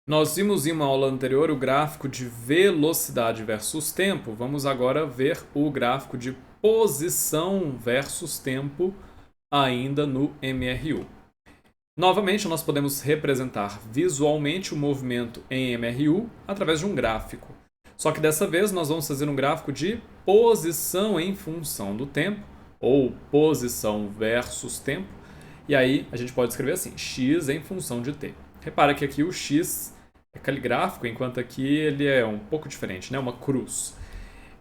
Nós vimos em uma aula anterior o gráfico de velocidade versus tempo. Vamos agora ver o gráfico de posição versus tempo ainda no MRU. Novamente, nós podemos representar visualmente o movimento em MRU através de um gráfico. Só que dessa vez nós vamos fazer um gráfico de posição em função do tempo, ou posição versus tempo. E aí a gente pode escrever assim, x em função de t. Repara que aqui o x é caligráfico, enquanto aqui ele é um pouco diferente, né? Uma cruz.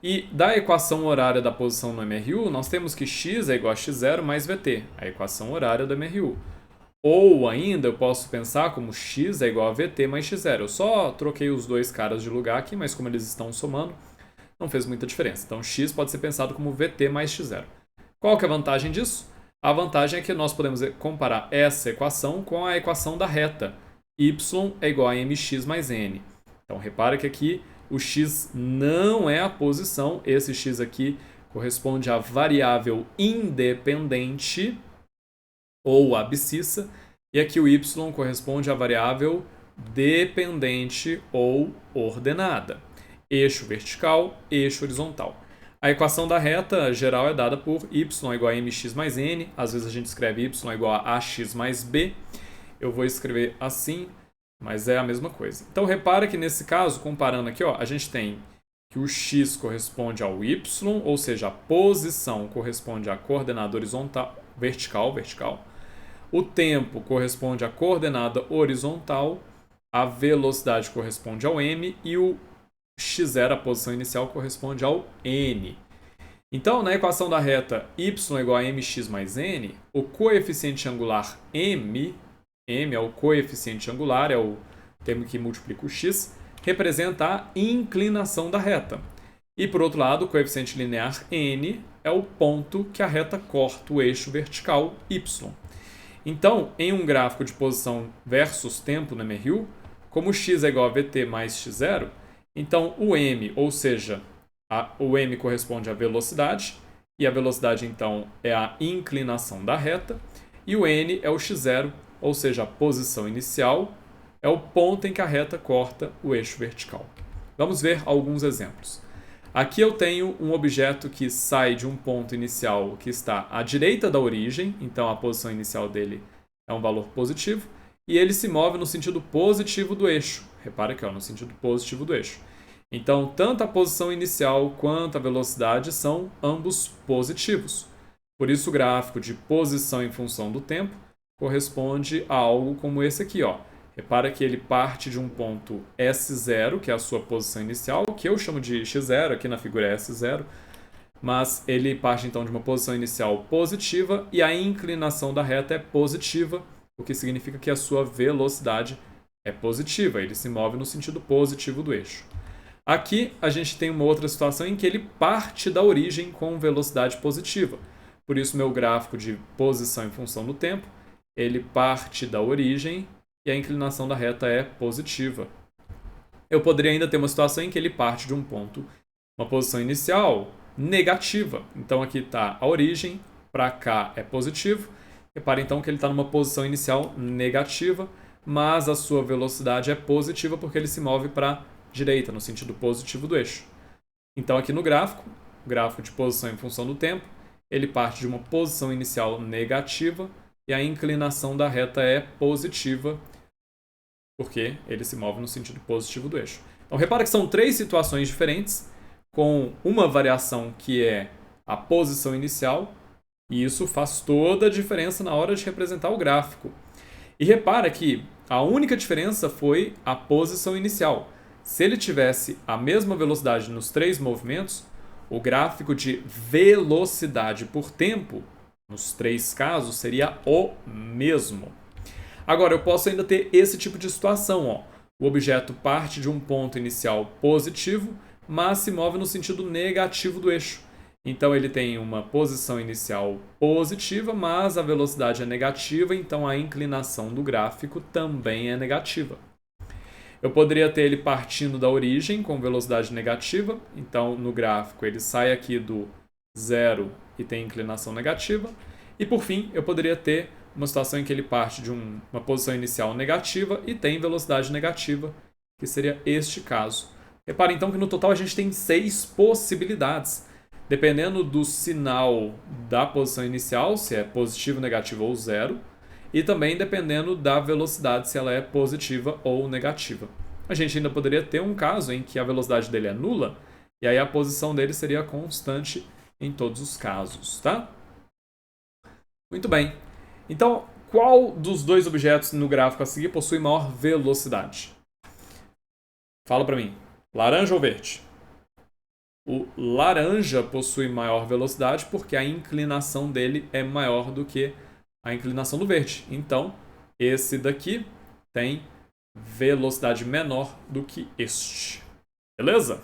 E da equação horária da posição no MRU, nós temos que x é igual a x0 mais vt, a equação horária do MRU. Ou ainda eu posso pensar como x é igual a vt mais x0. Eu só troquei os dois caras de lugar aqui, mas como eles estão somando, não fez muita diferença. Então x pode ser pensado como vt mais x0. Qual que é a vantagem disso? A vantagem é que nós podemos comparar essa equação com a equação da reta. Y é igual a mx mais n. Então repara que aqui o x não é a posição. Esse x aqui corresponde à variável independente ou abscissa, e aqui o y corresponde à variável dependente ou ordenada. Eixo vertical, eixo horizontal. A equação da reta geral é dada por y igual a mx mais n. Às vezes a gente escreve y igual a ax mais b. Eu vou escrever assim, mas é a mesma coisa. Então repara que nesse caso, comparando aqui, ó, a gente tem que o x corresponde ao y, ou seja, a posição corresponde à coordenada horizontal, vertical. O tempo corresponde à coordenada horizontal, a velocidade corresponde ao m e o x0, a posição inicial, corresponde ao n. Então, na equação da reta y igual a mx mais n, o coeficiente angular m é o coeficiente angular, é o termo que multiplica o x, representa a inclinação da reta. E, por outro lado, o coeficiente linear n é o ponto que a reta corta o eixo vertical y. Então, em um gráfico de posição versus tempo no MRU, como x é igual a vt mais x0, então o m, ou seja, o m corresponde à velocidade, e a velocidade então é a inclinação da reta, e o n é o x0, ou seja, a posição inicial, é o ponto em que a reta corta o eixo vertical. Vamos ver alguns exemplos. Aqui eu tenho um objeto que sai de um ponto inicial que está à direita da origem, então a posição inicial dele é um valor positivo, e ele se move no sentido positivo do eixo. Repara aqui, ó, no sentido positivo do eixo. Então, tanto a posição inicial quanto a velocidade são ambos positivos. Por isso, o gráfico de posição em função do tempo corresponde a algo como esse aqui, ó. Repara que ele parte de um ponto S0, que é a sua posição inicial, que eu chamo de x0, aqui na figura é S0, mas ele parte então de uma posição inicial positiva e a inclinação da reta é positiva, o que significa que a sua velocidade é positiva, ele se move no sentido positivo do eixo. Aqui a gente tem uma outra situação em que ele parte da origem com velocidade positiva. Por isso, meu gráfico de posição em função do tempo, ele parte da origem e a inclinação da reta é positiva. Eu poderia ainda ter uma situação em que ele parte de um ponto, uma posição inicial negativa. Então aqui está a origem, para cá é positivo. Repare então que ele está numa posição inicial negativa, mas a sua velocidade é positiva porque ele se move para a direita, no sentido positivo do eixo. Então aqui no gráfico, o gráfico de posição em função do tempo, ele parte de uma posição inicial negativa e a inclinação da reta é positiva, porque ele se move no sentido positivo do eixo. Então repara que são três situações diferentes, com uma variação que é a posição inicial, e isso faz toda a diferença na hora de representar o gráfico. E repara que a única diferença foi a posição inicial. Se ele tivesse a mesma velocidade nos três movimentos, o gráfico de velocidade por tempo, nos três casos, seria o mesmo. Agora, eu posso ainda ter esse tipo de situação. Ó. O objeto parte de um ponto inicial positivo, mas se move no sentido negativo do eixo. Então, ele tem uma posição inicial positiva, mas a velocidade é negativa, então a inclinação do gráfico também é negativa. Eu poderia ter ele partindo da origem com velocidade negativa, então no gráfico ele sai aqui do zero e tem inclinação negativa. E por fim, eu poderia ter uma situação em que ele parte de uma posição inicial negativa e tem velocidade negativa, que seria este caso. Repare então que no total a gente tem 6 possibilidades, dependendo do sinal da posição inicial, se é positivo, negativo ou zero, e também dependendo da velocidade, se ela é positiva ou negativa. A gente ainda poderia ter um caso em que a velocidade dele é nula, e aí a posição dele seria constante em todos os casos, tá? Muito bem. Então, qual dos dois objetos no gráfico a seguir possui maior velocidade? Fala para mim. Laranja ou verde? O laranja possui maior velocidade porque a inclinação dele é maior do que a inclinação do verde. Então, esse daqui tem velocidade menor do que este. Beleza?